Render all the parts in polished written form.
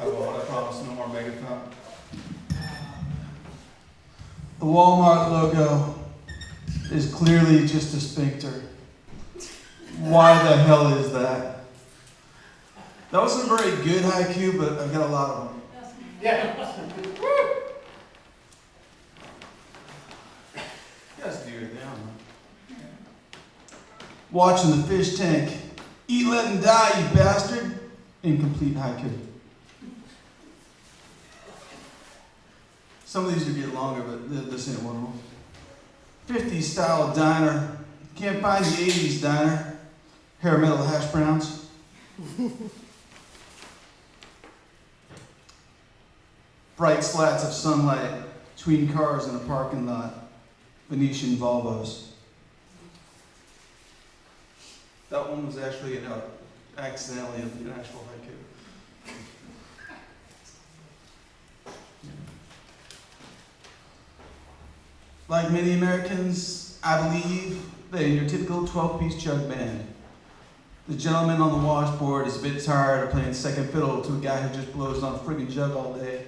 I will, I promise, no more megaphone. The Walmart logo is clearly just a sphincter. Why the hell is that? That wasn't a very good haiku, but I've got a lot of them. Yeah. You guys do it down. Watching the fish tank. Eat, let and die, you bastard. Incomplete haiku. Some of these are getting longer, but this ain't one of them. 50s style diner. Can't find the 80s diner. Hair metal hash browns. Bright slats of sunlight between cars in a parking lot. Venetian Volvos. That one was actually accidentally an actual haiku. Like many Americans, I believe they're your typical 12-piece jug band. The gentleman on the washboard is a bit tired of playing second fiddle to a guy who just blows on a friggin' jug all day.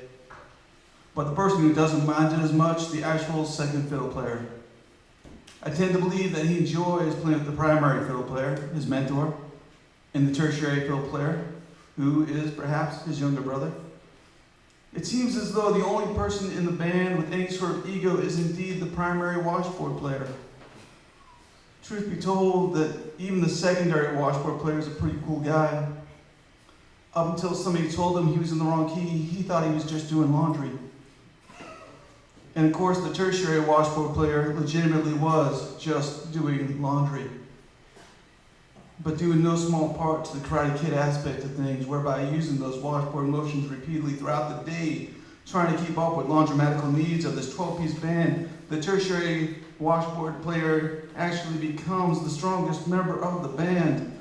But the person who doesn't mind it as much, the actual second fiddle player. I tend to believe that he enjoys playing with the primary fiddle player, his mentor, and the tertiary fiddle player, who is perhaps his younger brother. It seems as though the only person in the band with any sort of ego is indeed the primary washboard player. Truth be told, that even the secondary washboard player is a pretty cool guy. Up until somebody told him he was in the wrong key, he thought he was just doing laundry. And of course, the tertiary washboard player legitimately was just doing laundry. But due in no small part to the Karate Kid aspect of things, whereby using those washboard motions repeatedly throughout the day, trying to keep up with laundromatical needs of this 12-piece band, the tertiary washboard player actually becomes the strongest member of the band.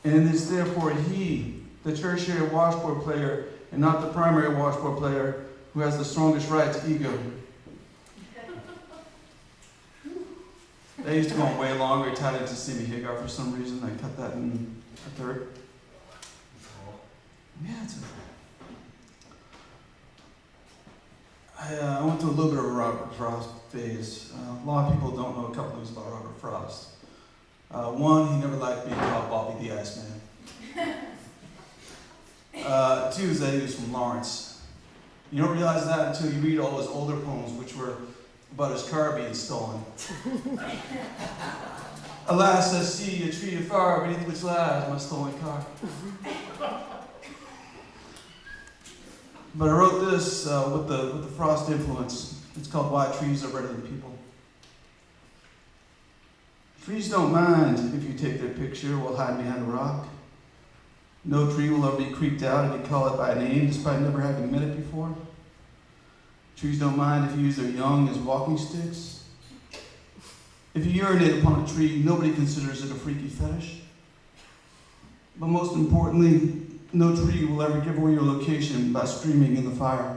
And it is therefore he, the tertiary washboard player, and not the primary washboard player, who has the strongest right to ego. That used to go on way longer, tied into Sammy Hagar for some reason. I cut that in a third. Yeah, it's I went through a little bit of a Robert Frost phase. A lot of people don't know a couple things about Robert Frost. One, he never liked being called Bobby the Iceman. Two is that he was from Lawrence. You don't realize that until you read all his older poems, which were about his car being stolen. Alas, I see a tree of fire beneath which lies my stolen car. But I wrote this with the Frost influence. It's called Why Trees Are Better Than People. Trees don't mind if you take their picture while hiding behind a rock. No tree will ever be creeped out if you call it by name, despite never having met it before. Trees don't mind if you use their young as walking sticks. If you urinate upon a tree, nobody considers it a freaky fetish. But most importantly, no tree will ever give away your location by screaming in the fire.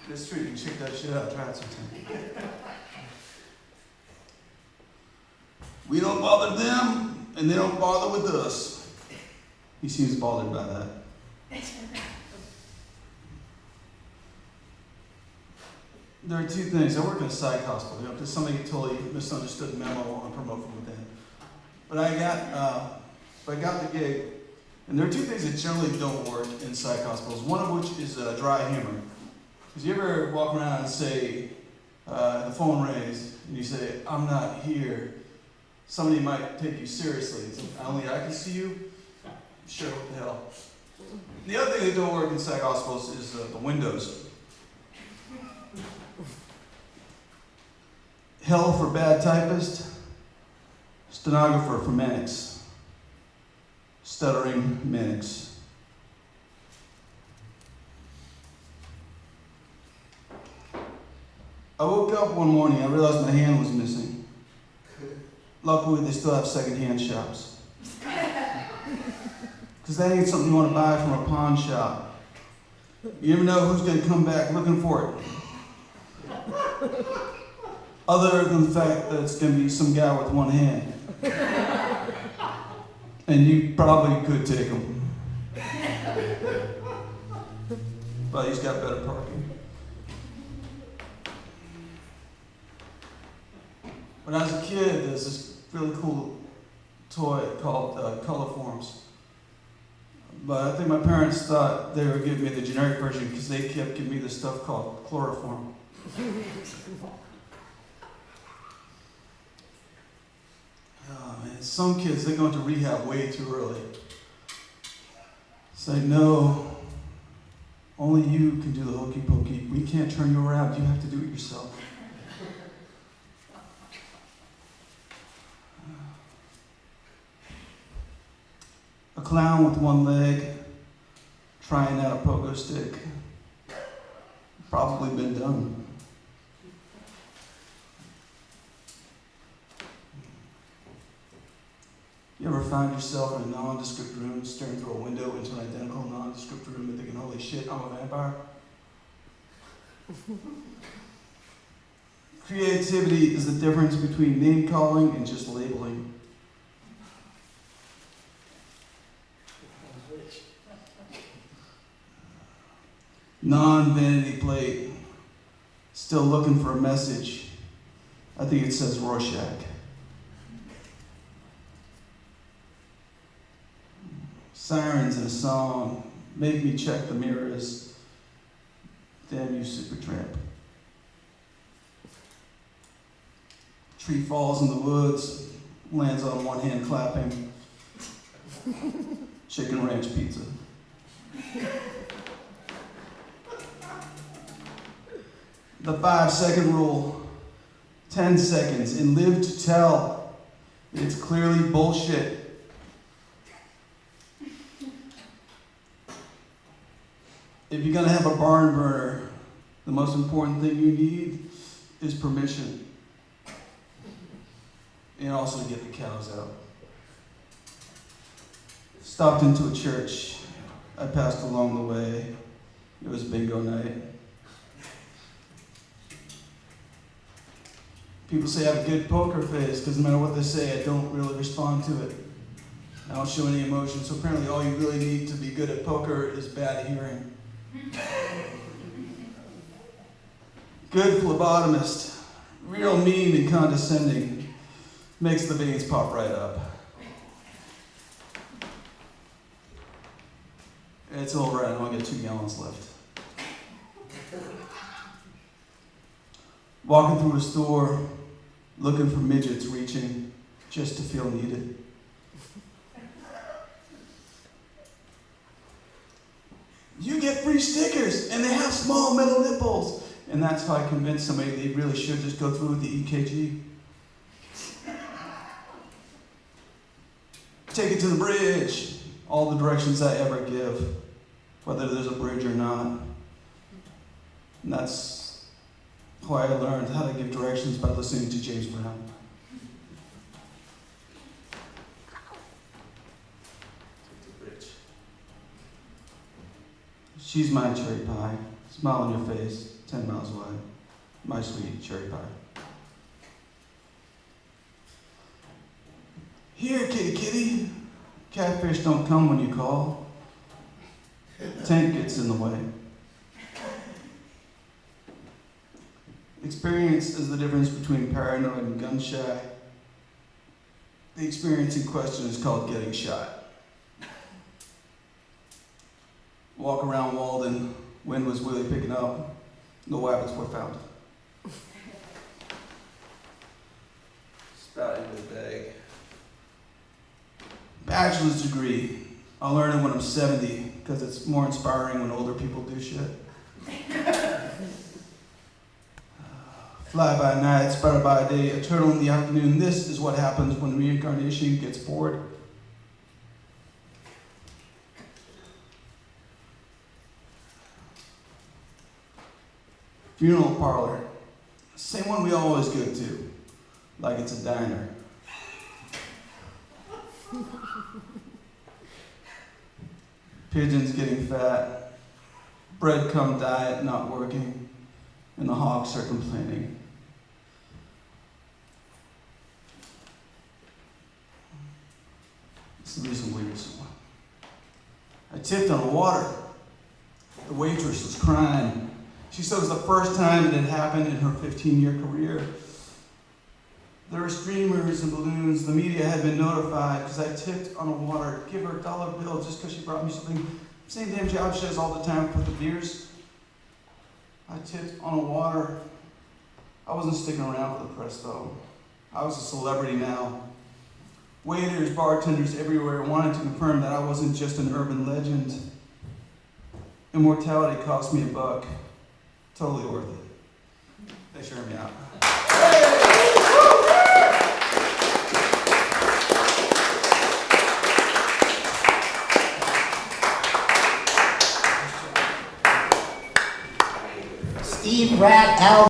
This tree, you can check that shit out, try it sometime. We don't bother them, and they don't bother with us. He seems bothered by that. There are two things. I work in a psych hospital, because somebody totally misunderstood the memo on promote from within. But I got the gig, and there are two things that generally don't work in psych hospitals, one of which is dry humor. Because you ever walk around and say, the phone rings, and you say, I'm not here. Somebody might take you seriously. It's like, only I can see you? Sure, what the hell. The other thing that don't work in psych hospitals is the windows. Hell for bad typist, stenographer for manics, stuttering manics. I woke up one morning, I realized my hand was missing. Luckily, they still have second-hand shops. Because that ain't something you want to buy from a pawn shop. You never know who's going to come back looking for it. Other than the fact that it's going to be some guy with one hand. And you probably could take him. But he's got better parking. When I was a kid, there's this really cool toy called Colorforms. But I think my parents thought they were giving me the generic version because they kept giving me this stuff called chloroform. Oh man, some kids, they go into rehab way too early. Say, no, only you can do the hokey pokey. We can't turn you around, you have to do it yourself. A clown with one leg, trying out a pogo stick. Probably been done. You ever find yourself in a nondescript room, staring through a window into an identical nondescript room and thinking, holy shit, I'm a vampire? Creativity is the difference between name calling and just labeling. Non-vanity plate, still looking for a message. I think it says Rorschach. Sirens in a song, make me check the mirrors. Damn you, Supertramp. Tree falls in the woods, lands on one hand clapping. Chicken ranch pizza. The 5-second rule, 10 seconds, and live to tell. It's clearly bullshit. If you're gonna have a barn burner, the most important thing you need is permission. And also to get the cows out. Stopped into a church. I passed along the way. It was bingo night. People say I have a good poker face because no matter what they say, I don't really respond to it. I don't show any emotion, so apparently all you really need to be good at poker is bad hearing. Good phlebotomist, real mean and condescending, makes the veins pop right up. It's all right, I only got 2 gallons left. Walking through a store, looking for midgets reaching just to feel needed. You get free stickers, and they have small metal nipples. And that's how I convinced somebody they really should just go through with the EKG. Take it to the bridge. All the directions I ever give, whether there's a bridge or not. And that's why I learned how to give directions by listening to James Brown. She's my cherry pie, smile on your face, 10 miles away, my sweet cherry pie. Here, kitty kitty, catfish don't come when you call. Tank gets in the way. Experience is the difference between paranoid and gun shy. The experience in question is called getting shot. Walk around Walden, wind was really picking up, no rabbits were found. Spat into the bag. Bachelor's degree. I'll learn it when I'm 70, because it's more inspiring when older people do shit. Fly by night, spider by day, a turtle in the afternoon. This is what happens when reincarnation gets bored. Funeral parlor. Same one we always go to, like it's a diner. Pigeons getting fat, breadcrumb diet not working, and the hawks are complaining. This is the recent weirdest one. I tipped on the water. The waitress was crying. She said it was the first time it had happened in her 15-year career. There were streamers and balloons. The media had been notified because I tipped on the water. Give her a dollar bill just because she brought me something. Same damn job she does all the time for the beers. I tipped on the water. I wasn't sticking around for the press though. I was a celebrity now. Waiters, bartenders everywhere wanted to confirm that I wasn't just an urban legend. Immortality cost me $1. Totally worth it. Thanks for hearing me out. Steve Rat Al.